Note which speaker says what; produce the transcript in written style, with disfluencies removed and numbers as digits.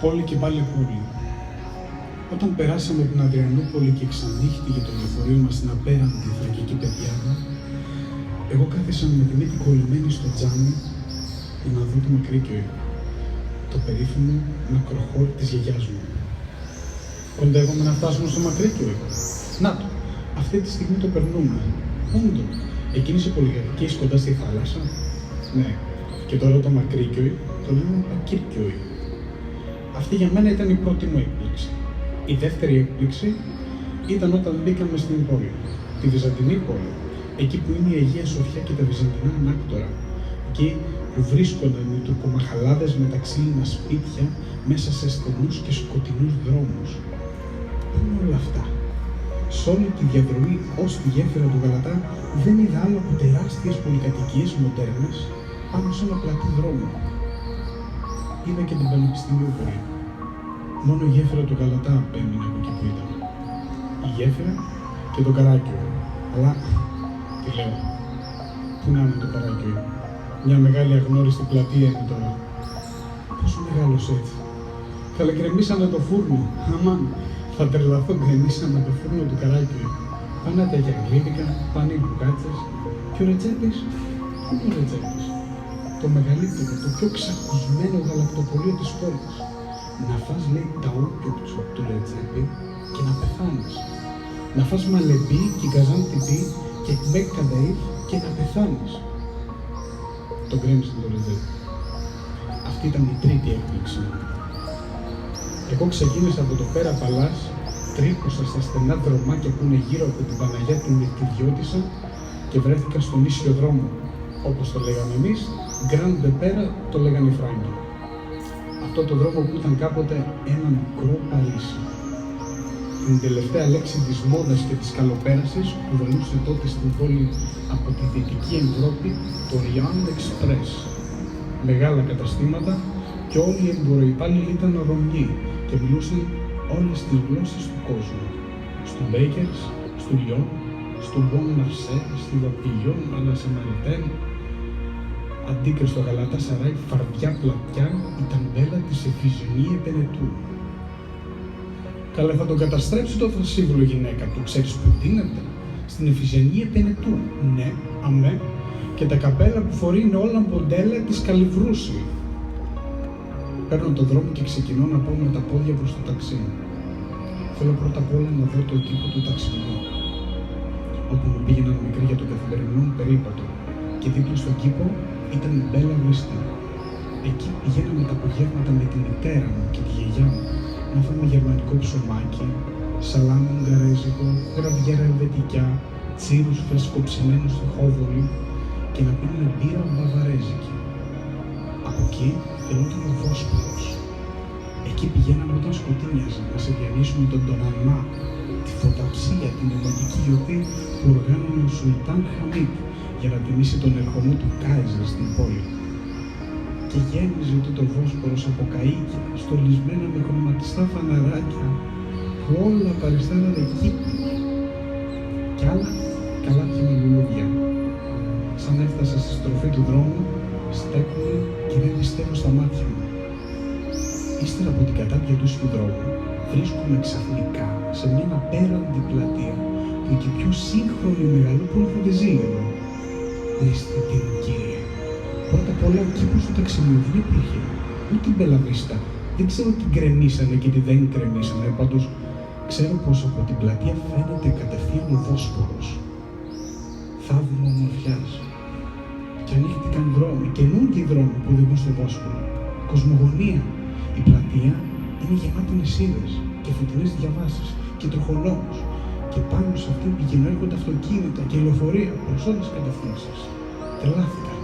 Speaker 1: Πόλη και πάλι πόλη. Όταν περάσαμε την Αδριανούπολη και ξανύχτηκε το λεωφορείο μας στην απέραντη θρακική πεδιάδα, εγώ κάθισα με τη μύτη κολλημένη στο τζάμι για να δω το Μακρύκιο, το περίφημο μακροχώρι της γιαγιάς μου. Κοντεύομαι να φτάσουμε στο Μακρύκιο. Να το, αυτή τη στιγμή το περνούμε. Όντω, εκείνης η πολυκατοικίας κοντά στη θάλασσα. Ναι, και τώρα το Μακρύκιο το λέμε Πακύρκιο. Αυτή για μένα ήταν η πρώτη μου έκπληξη. Η δεύτερη έκπληξη ήταν όταν μπήκαμε στην πόλη, τη Βυζαντινή πόλη, εκεί που είναι η Αγία Σοφιά και τα Βυζαντινά ανάκτορα, εκεί που βρίσκονταν οι τουρκομαχαλάδες με τα ξύλινα σπίτια μέσα σε στενούς και σκοτεινούς δρόμους. Πού είναι όλα αυτά? Σ' όλη τη διαδρομή ως τη γέφυρα του Γαλατά δεν είδα άλλο από τεράστιες πολυκατοικίες μοντέρνες πάνω σε ένα πλατή δρόμο. Είδα και την Πανεπιστημιούπολη. Μόνο η γέφυρα του Γαλατά απέμεινε από εκεί που ήταν. Η γέφυρα και το Καράκιο. Αλλά, τι λέω, πού να είναι το Καράκιο? Μια μεγάλη αγνώριστη πλατεία είναι τώρα. Πόσο μεγάλος έτσι? Καλά, γκρεμίσανε το φούρνο. Αμάν, θα τρελαθώ, γκρεμίσανε το φούρνο του Καράκιο. Πάνε τα γιαγκλίδικα, πάνε οι μπουκάτσες. Και ο Ρετζέπης, πού είναι ο Ρετζέπης? Το μεγαλύτερο, το πιο ξακουσμένο γαλακτοπωλείο της πόλης. Να φας, λέει, τα όκιοψου του Ρετζέπη και να πεθάνεις. Να φας μαλεμπί και γκαζάντιπι και εκμπέκ κανταΐφ και να πεθάνεις. Τον γκρέμισε το Ρετζέπη. Αυτή ήταν η τρίτη έκπληξη. Εγώ ξεκίνησα από το Πέρα Παλάς, τρύπωσα στα στενά δρομάκια που είναι γύρω από την Παναγιά του Μυρτιδιώτισσα και βρέθηκα στον ίσιο δρόμο. Όπως το λέγαμε εμείς, Grand de Pera το λέγανε οι Φράγκοι. Αυτό το δρόμο που ήταν κάποτε ένα μικρό Παρίσι. Την τελευταία λέξη της μόδας και της καλοπέρασης που βελούσε τότε στην πόλη από τη Δυτική Ευρώπη το Orient Express. Μεγάλα καταστήματα και όλοι οι εμποροϊπάλληλοι ήταν Ρωμιοί και μιλούσαν όλες τις γλώσσες του κόσμου. Στου Bakers, στου Lyon, στου Bon Marché, στη Βαπillon, αλλά σε Μαριτέλ. Αντίκρι στο Γαλατά Σαράι, φαρδιά πλατιά, η ταμπέλα της Εφιζενία Πενετού. Καλά, θα τον καταστρέψει το θρασίβουλο γυναίκα του. Ξέρεις που δίνεται? Στην Εφιζενία Πενετού. Ναι, αμέ. Και τα καπέλα που φορεί είναι όλα μοντέλα της Καλυβρούση. Παίρνω τον δρόμο και ξεκινώ να πάω με τα πόδια προς το ταξί. Θέλω πρώτα απ' όλα να δω το κήπο του ταξιδιού, όπου μου πήγαιναν μικροί για το καθημερινό περίπατο. Και δίπλα στον κήπο ήταν η Μπέλα Βίστα. Εκεί πηγαίναμε τα απογεύματα με τη μητέρα μου και τη γιαγιά μου να φάμε γερμανικό ψωμάκι, σαλάμι ουγγαρέζικο, γραβιέρα ελβετικιά, τσίρους φρεσκοψημένους στη Χόβολη και να πίνουμε μπύρα μπαβαρέζικη. Από εκεί φαινόταν ο Βόσπορος. Εκεί πηγαίναμε όταν σκοτίνιαζε να σε διανύσουμε τον Τονανμά, τη φωταψία, την ρομαντική γιορτή που οργάνωνε ο Σουλτάν Χαμίτ για να τιμήσει τον ερχομό του Κάιζερ στην πόλη. Και γέμιζε το Βόσπορος από καΐκια, στολισμένα με χρωματιστά φαναράκια, που όλα παριστάνανε κήπους. Κι άλλα καλά με λουλούδια. Σαν έφτασα στη στροφή του δρόμου, στέκομαι και δεν πιστεύω στα μάτια μου. Ύστερα από την κατάπια του δρόμου, βρίσκομαι ξαφνικά σε μια απέραντη πλατεία που και πιο σύγχρονη μεγαλούπολη δεν ζει εδώ. Αισθητή μου, κύριε. Πρώτα απ' όλα, ο κήπος του ταξιδιού δεν υπήρχε. Ούτε την Μπελαβίστα. Δεν ξέρω τι γκρεμίσανε και τι δεν γκρεμίσανε. Πάντως, ξέρω πως από την πλατεία φαίνεται κατευθείαν ο Βόσπορος. Θαύμα ομορφιάς. Και ανοίχτηκαν δρόμοι, καινούργιοι δρόμοι που οδηγούν στο Βόσπορο. Κοσμογονία. Η πλατεία είναι γεμάτη νησίδες και φωτεινές διαβάσεις και τροχολόγους. Και πάνω σε αυτήν πηγαίνουν έρχονται αυτοκίνητα και λεωφορεία προς όλες τις κατευθύνσεις. Τρελάθηκα.